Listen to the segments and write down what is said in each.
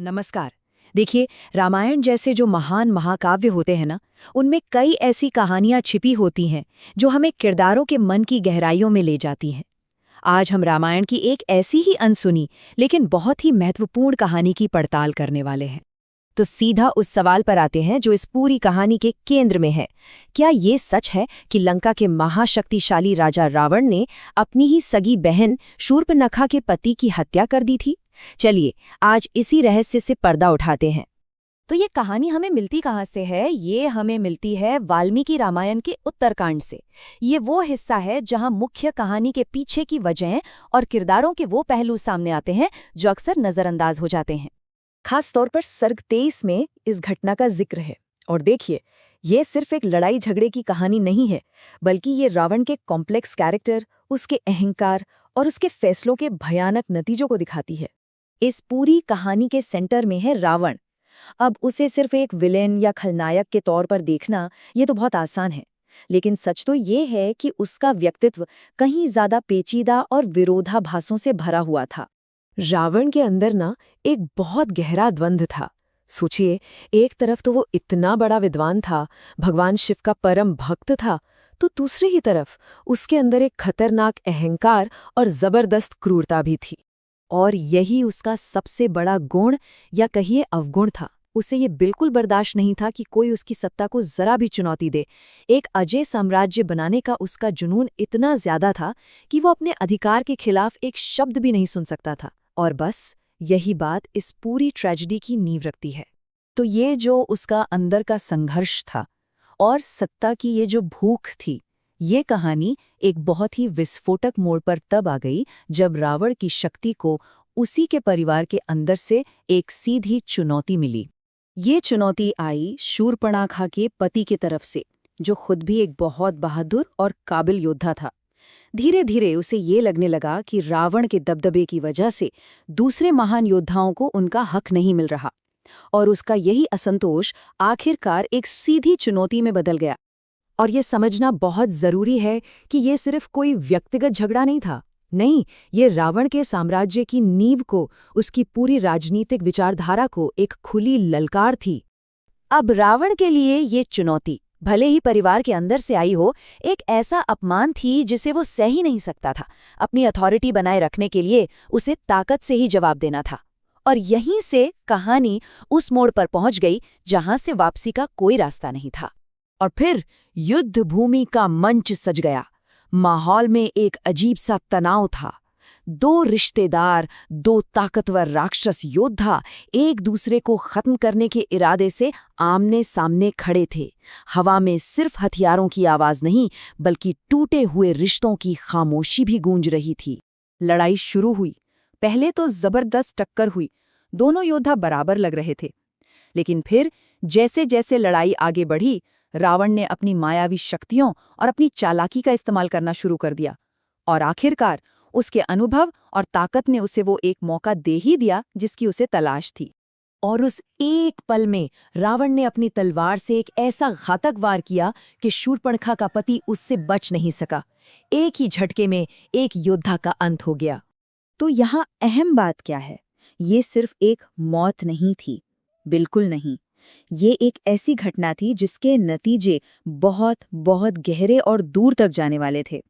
नमस्कार। देखिए, रामायण जैसे जो महान महाकाव्य होते हैं ना, उनमें कई ऐसी कहानियां छिपी होती हैं जो हमें किरदारों के मन की गहराइयों में ले जाती हैं। आज हम रामायण की एक ऐसी ही अनसुनी लेकिन बहुत ही महत्वपूर्ण कहानी की पड़ताल करने वाले हैं। तो सीधा उस सवाल पर आते हैं जो इस पूरी कहानी के केंद्र में है। क्या ये सच है कि लंका के महाशक्तिशाली राजा रावण ने अपनी ही सगी बहन शूर्पनखा के पति की हत्या कर दी थी? चलिए आज इसी रहस्य से पर्दा उठाते हैं। तो ये कहानी हमें मिलती कहाँ से है? ये हमें मिलती है वाल्मीकि रामायण के उत्तरकांड से। ये वो हिस्सा है जहाँ मुख्य कहानी के पीछे की वजहें और किरदारों के वो पहलू सामने आते हैं जो अक्सर नजरअंदाज हो जाते हैं। खास तौर पर सर्ग 23 में इस घटना का जिक्र है। और देखिए, ये सिर्फ एक लड़ाई झगड़े की कहानी नहीं है, बल्कि ये रावण के कॉम्प्लेक्स कैरेक्टर, उसके अहंकार और उसके फैसलों के भयानक नतीजों को दिखाती है। इस पूरी कहानी के सेंटर में है रावण। अब उसे सिर्फ एक विलेन या खलनायक के तौर पर देखना ये तो बहुत आसान है, लेकिन सच तो ये है कि उसका व्यक्तित्व कहीं ज्यादा पेचीदा और विरोधाभासों से भरा हुआ था। रावण के अंदर ना एक बहुत गहरा द्वंद्व था। सोचिए, एक तरफ तो वो इतना बड़ा विद्वान था, भगवान शिव का परम भक्त था, तो दूसरी ही तरफ उसके अंदर एक खतरनाक अहंकार और जबरदस्त क्रूरता भी थी। और यही उसका सबसे बड़ा गुण या कहिए अवगुण था। उसे ये बिल्कुल बर्दाश्त नहीं था कि कोई उसकी सत्ता को जरा भी चुनौती दे। एक अजय साम्राज्य बनाने का उसका जुनून इतना ज्यादा था कि वो अपने अधिकार के खिलाफ एक शब्द भी नहीं सुन सकता था। और बस यही बात इस पूरी ट्रेजेडी की नींव रखती है। तो ये जो उसका अंदर का संघर्ष था और सत्ता की ये जो भूख थी, ये कहानी एक बहुत ही विस्फोटक मोड़ पर तब आ गई जब रावण की शक्ति को उसी के परिवार के अंदर से एक सीधी चुनौती मिली। ये चुनौती आई शूर्पणखा के पति की तरफ से, जो खुद भी एक बहुत बहादुर और काबिल योद्धा था। धीरे धीरे उसे ये लगने लगा कि रावण के दबदबे की वजह से दूसरे महान योद्धाओं को उनका हक नहीं मिल रहा, और उसका यही असंतोष आखिरकार एक सीधी चुनौती में बदल गया। और ये समझना बहुत जरूरी है कि ये सिर्फ कोई व्यक्तिगत झगड़ा नहीं था। नहीं, ये रावण के साम्राज्य की नींव को, उसकी पूरी राजनीतिक विचारधारा को एक खुली ललकार थी। अब रावण के लिए ये चुनौती, भले ही परिवार के अंदर से आई हो, एक ऐसा अपमान थी जिसे वो सह ही नहीं सकता था। अपनी अथॉरिटी बनाए रखने के लिए उसे ताकत से ही जवाब देना था। और यहीं से कहानी उस मोड़ पर पहुंच गई जहां से वापसी का कोई रास्ता नहीं था। और फिर युद्ध भूमि का मंच सज गया। माहौल में एक अजीब सा तनाव था। दो रिश्तेदार, दो ताकतवर राक्षस योद्धा एक दूसरे को खत्म करने के इरादे से आमने सामने खड़े थे। हवा में सिर्फ हथियारों की आवाज नहीं, बल्कि टूटे हुए रिश्तों की खामोशी भी गूंज रही थी। लड़ाई शुरू हुई। पहले तो जबरदस्त टक्कर हुई, दोनों योद्धा बराबर लग रहे थे। लेकिन फिर जैसे जैसे लड़ाई आगे बढ़ी, रावण ने अपनी मायावी शक्तियों और अपनी चालाकी का इस्तेमाल करना शुरू कर दिया। और आखिरकार उसके अनुभव और ताकत ने उसे वो एक मौका दे ही दिया जिसकी उसे तलाश थी। और उस एक पल में रावण ने अपनी तलवार से एक ऐसा घातक वार किया कि शूर्पणखा का पति उससे बच नहीं सका। एक ही झटके में एक योद्धा का अंत हो गया। तो यहाँ अहम बात क्या है? ये सिर्फ एक मौत नहीं थी, बिल्कुल नहीं। ये एक ऐसी घटना थी जिसके नतीजे बहुत बहुत गहरे और दूर तक जाने वाले थे।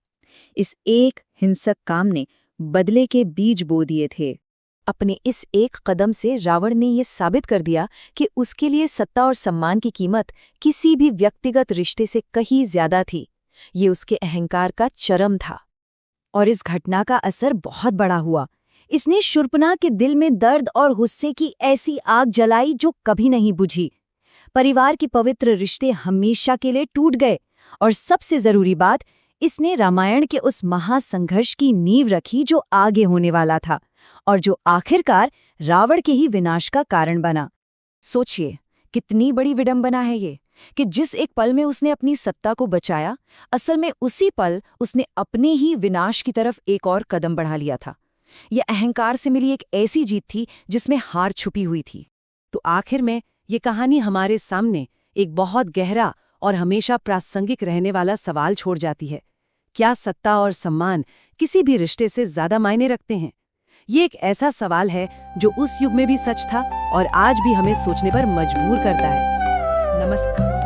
इस एक हिंसक काम ने बदले के बीज बो दिए थे। अपने इस एक कदम से रावण ने यह साबित कर दिया कि उसके लिए सत्ता और सम्मान की कीमत किसी भी व्यक्तिगत रिश्ते से कहीं ज्यादा थी। ये उसके अहंकार का चरम था। और इस घटना का असर बहुत बड़ा हुआ। इसने शूर्पणखा के दिल में दर्द और गुस्से की ऐसी आग जलाई जो कभी नहीं बुझी। परिवार के पवित्र रिश्ते हमेशा के लिए टूट गए। और सबसे जरूरी बात, इसने रामायण के उस महासंघर्ष की नींव रखी जो आगे होने वाला था और जो आखिरकार रावण के ही विनाश का कारण बना। सोचिए, कितनी बड़ी विडंबना है ये कि जिस एक पल में उसने अपनी सत्ता को बचाया, असल में उसी पल उसने अपने ही विनाश की तरफ एक और कदम बढ़ा लिया था। यह अहंकार से मिली एक ऐसी जीत थी जिसमें हार छुपी हुई थी। तो आखिर में ये कहानी हमारे सामने एक बहुत गहरा और हमेशा प्रासंगिक रहने वाला सवाल छोड़ जाती है। क्या सत्ता और सम्मान किसी भी रिश्ते से ज्यादा मायने रखते हैं? ये एक ऐसा सवाल है जो उस युग में भी सच था और आज भी हमें सोचने पर मजबूर करता है। नमस्कार।